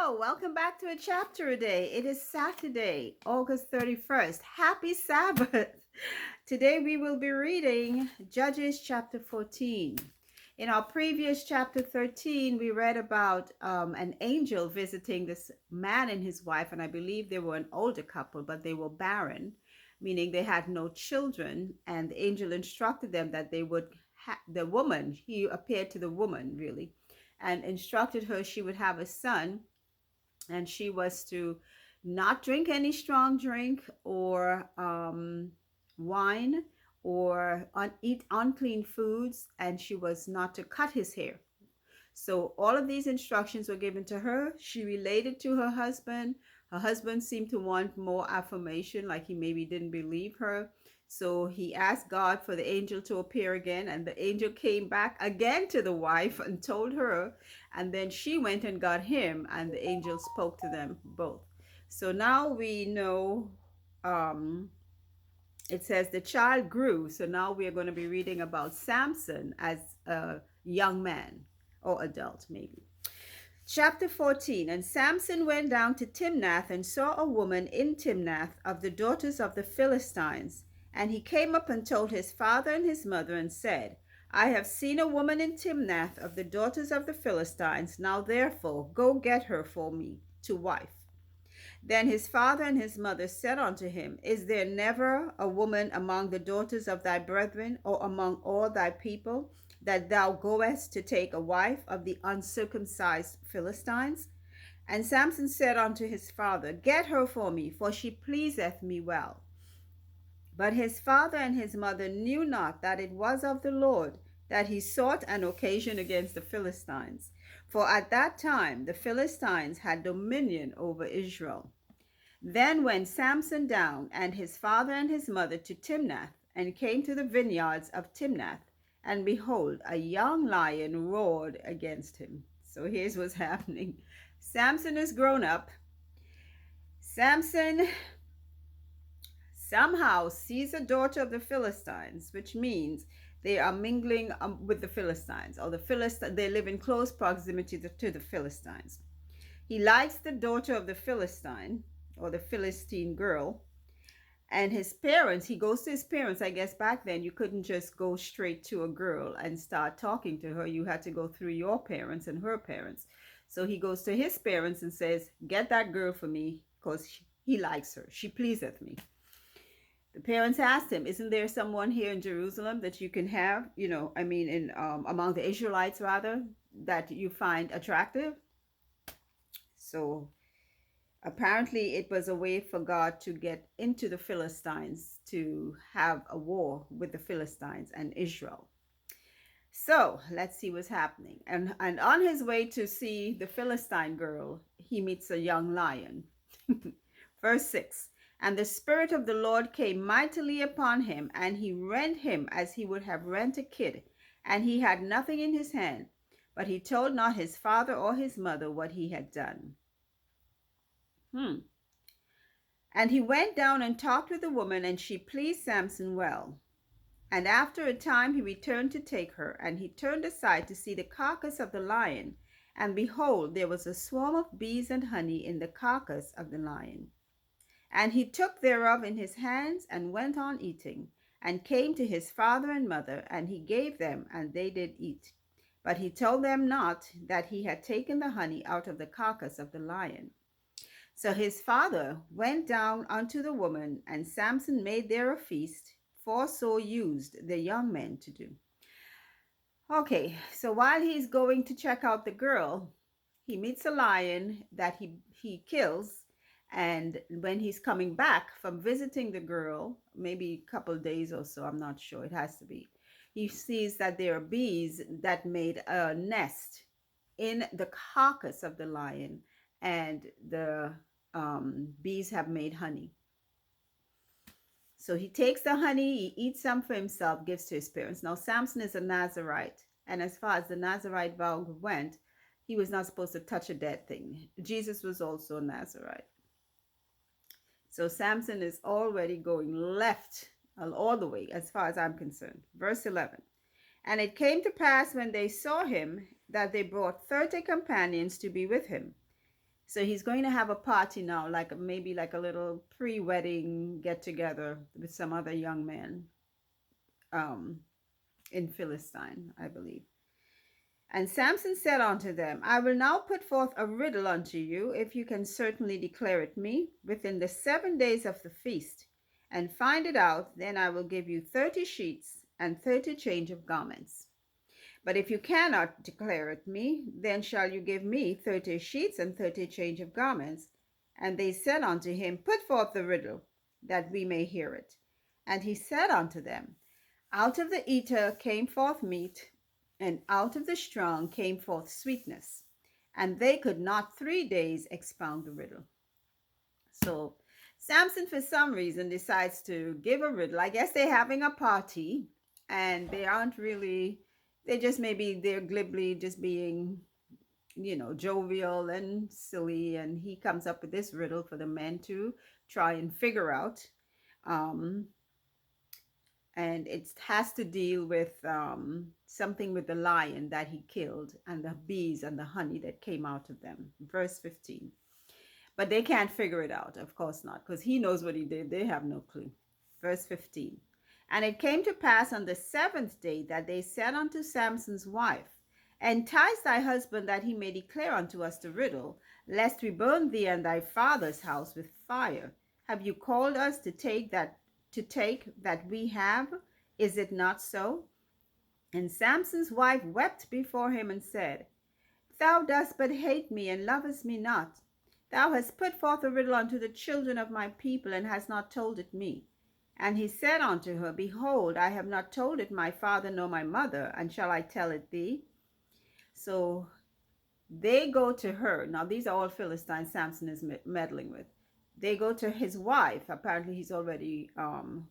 Hello, welcome back to a chapter a day. It is Saturday, August 31st. Happy Sabbath. Today we will be reading Judges chapter 14. In our previous chapter 13, we read about an angel visiting this man and his wife, and I believe they were an older couple, but they were barren, meaning they had no children. And the angel instructed them that they would, the woman, he appeared to the woman really, and instructed her she would have a son, and she was to not drink any strong drink or wine or eat unclean foods, and she was not to cut his hair. So all of these instructions were given to her. She relayed it to her husband. Her husband seemed to want more affirmation, like he maybe didn't believe her. So he asked God for the angel to appear again, and the angel came back again to the wife and told her. And then she went and got him, and the angel spoke to them both. So now we know, it says the child grew. So now we are going to be reading about Samson as a young man or adult, maybe. Chapter 14. And Samson went down to Timnath and saw a woman in Timnath of the daughters of the Philistines. And he came up and told his father and his mother and said, I have seen a woman in Timnath of the daughters of the Philistines. Now therefore go get her for me to wife. Then his father and his mother said unto him, Is there never a woman among the daughters of thy brethren, or among all thy people, that thou goest to take a wife of the uncircumcised Philistines? And Samson said unto his father, Get her for me, for she pleaseth me well. But his father and his mother knew not that it was of the Lord that he sought an occasion against the Philistines. For at that time the Philistines had dominion over Israel. Then went Samson down, and his father and his mother, to Timnath, and came to the vineyards of Timnath. And behold, a young lion roared against him. So here's what's happening. Samson is grown up. Samson somehow sees a daughter of the Philistines, which means they are mingling with the Philistines, or they live in close proximity to the Philistines. He likes the daughter of the Philistine, or the Philistine girl, and his parents, he goes to his parents. I guess back then you couldn't just go straight to a girl and start talking to her. You had to go through your parents and her parents. So he goes to his parents and says, Get that girl for me, because he likes her. She pleaseth me. The parents asked him, Isn't there someone here in Jerusalem that you can have, among the Israelites rather, that you find attractive? So apparently it was a way for God to get into the Philistines, to have a war with the Philistines and Israel. So let's see what's happening. And on his way to see the Philistine girl, he meets a young lion. Verse 6. And the Spirit of the Lord came mightily upon him, and he rent him as he would have rent a kid. And he had nothing in his hand, but he told not his father or his mother what he had done. And he went down and talked with the woman, and she pleased Samson well. And after a time he returned to take her, and he turned aside to see the carcass of the lion. And behold, there was a swarm of bees and honey in the carcass of the lion. And he took thereof in his hands, and went on eating, and came to his father and mother, and he gave them, and they did eat. But he told them not that he had taken the honey out of the carcass of the lion. So his father went down unto the woman, and Samson made there a feast, for so used the young men to do. Okay, so while he's going to check out the girl, he meets a lion that he kills. And when he's coming back from visiting the girl, maybe a couple days or so, I'm not sure, it has to be, he sees that there are bees that made a nest in the carcass of the lion, and the bees have made honey. So he takes the honey, he eats some for himself, gives to his parents. Now Samson is a Nazarite, and as far as the Nazarite vow went, he was not supposed to touch a dead thing. Jesus was also a Nazarite. So Samson is already going left all the way as far as I'm concerned. Verse 11. And it came to pass when they saw him that they brought 30 companions to be with him. So he's going to have a party now, like maybe like a little pre-wedding get together with some other young men um, in Philistine, I believe. And Samson said unto them, I will now put forth a riddle unto you, if you can certainly declare it me within the 7 days of the feast, and find it out, then I will give you 30 sheets and 30 change of garments. But if you cannot declare it me, then shall you give me 30 sheets and 30 change of garments. And they said unto him, Put forth the riddle, that we may hear it. And he said unto them, Out of the eater came forth meat, and out of the strong came forth sweetness. And they could not 3 days expound the riddle. So Samson, for some reason, decides to give a riddle. I guess they're having a party, and they aren't really, they just maybe they're glibly just being, jovial and silly. And he comes up with this riddle for the men to try and figure out. Um, and it has to deal with something with the lion that he killed and the bees and the honey that came out of them. Verse 15. But they can't figure it out, of course not, because he knows what he did. They have no clue. Verse 15. And it came to pass on the 7th day that they said unto Samson's wife, Entice thy husband that he may declare unto us the riddle, lest we burn thee and thy father's house with fire. Have you called us to take that we have? Is it not so? And Samson's wife wept before him and said, Thou dost but hate me and lovest me not. Thou hast put forth a riddle unto the children of my people, and hast not told it me. And he said unto her, Behold, I have not told it my father nor my mother, and shall I tell it thee? So they go to her. Now these are all Philistines Samson is meddling with. They go to his wife. Apparently he's already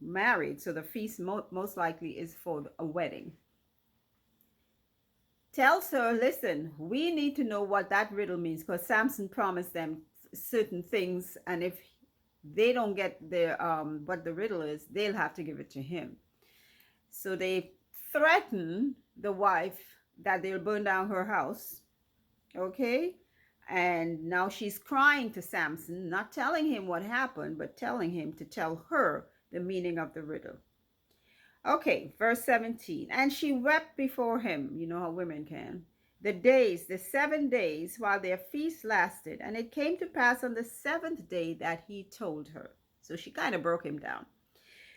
married, so the feast most likely is for a wedding. Tells her, listen, we need to know what that riddle means, because Samson promised them certain things, and if they don't get their what the riddle is, they'll have to give it to him. So they threaten the wife that they'll burn down her house. Okay? And now she's crying to Samson, not telling him what happened, but telling him to tell her the meaning of the riddle. Okay, verse 17. And she wept before him. You know how women can. The 7 days, while their feast lasted. And it came to pass on the 7th day that he told her. So she kind of broke him down.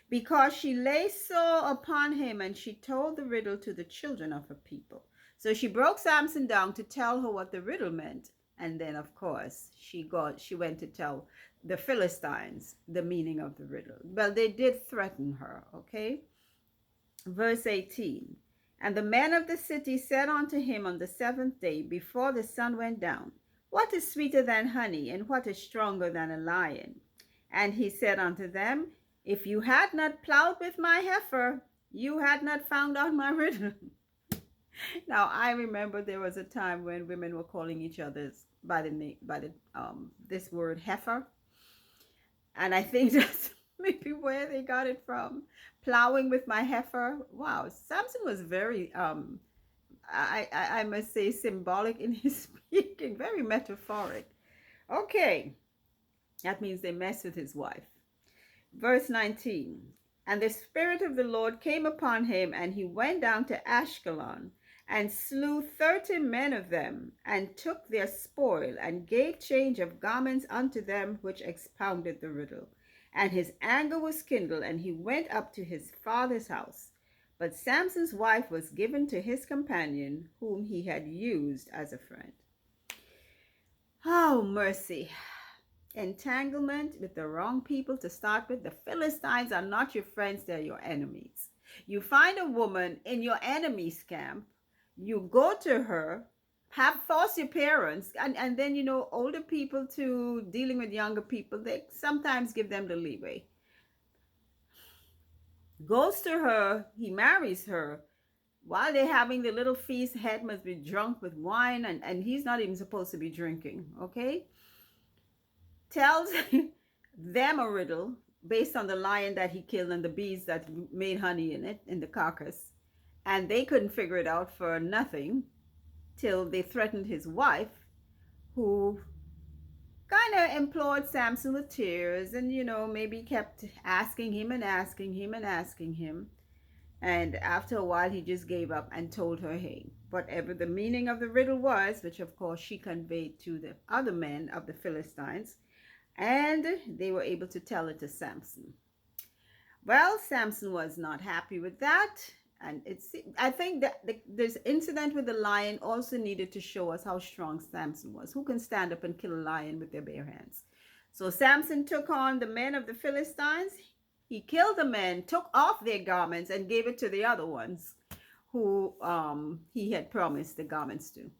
Because she lay sore upon him, and she told the riddle to the children of her people. So she broke Samson down to tell her what the riddle meant. And then, of course, she went to tell the Philistines the meaning of the riddle. Well, they did threaten her, okay? Verse 18. And the men of the city said unto him on the 7th day, before the sun went down, What is sweeter than honey, and what is stronger than a lion? And he said unto them, If you had not plowed with my heifer, you had not found out my riddle. Now, I remember there was a time when women were calling each other by this word heifer. And I think that's maybe where they got it from. Plowing with my heifer. Wow, Samson was very, I must say, symbolic in his speaking, very metaphoric. Okay, that means they messed with his wife. Verse 19. And the Spirit of the Lord came upon him, and he went down to Ashkelon, and slew 30 men of them, and took their spoil, and gave change of garments unto them which expounded the riddle. And his anger was kindled, and he went up to his father's house. But Samson's wife was given to his companion, whom he had used as a friend. Oh, mercy. Entanglement with the wrong people to start with. The Philistines are not your friends, they're your enemies. You find a woman in your enemy's camp, you go to her, force your parents, and then, older people to dealing with younger people, they sometimes give them the leeway. Goes to her, he marries her. While they're having the little feast, head must be drunk with wine, and he's not even supposed to be drinking, okay? Tells them a riddle based on the lion that he killed and the bees that made honey in it, in the carcass. And they couldn't figure it out for nothing till they threatened his wife, who implored Samson with tears, and maybe kept asking him and asking him and asking him. And after a while, he just gave up and told her, hey, whatever the meaning of the riddle was, which of course she conveyed to the other men of the Philistines, and they were able to tell it to Samson. Well, Samson was not happy with that. And I think that this incident with the lion also needed to show us how strong Samson was. Who can stand up and kill a lion with their bare hands? So Samson took on the men of the Philistines. He killed the men, took off their garments, and gave it to the other ones who he had promised the garments to.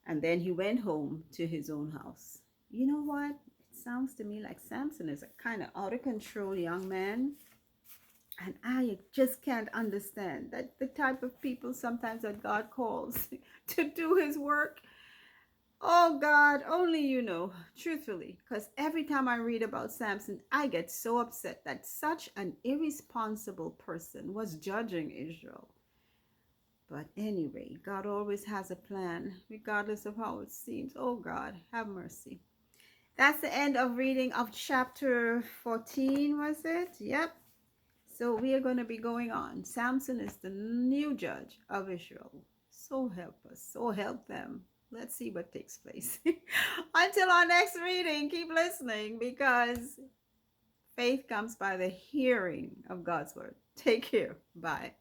And then he went home to his own house. You know what? It sounds to me like Samson is a kind of out of control young man. And I just can't understand that the type of people sometimes that God calls to do his work. Oh God, only you know, truthfully, because every time I read about Samson, I get so upset that such an irresponsible person was judging Israel. But anyway, God always has a plan, regardless of how it seems. Oh God, have mercy. That's the end of reading of chapter 14, was it? Yep. So we are going to be going on. Samson is the new judge of Israel. So help us. So help them. Let's see what takes place. Until our next reading, keep listening, because faith comes by the hearing of God's word. Take care. Bye.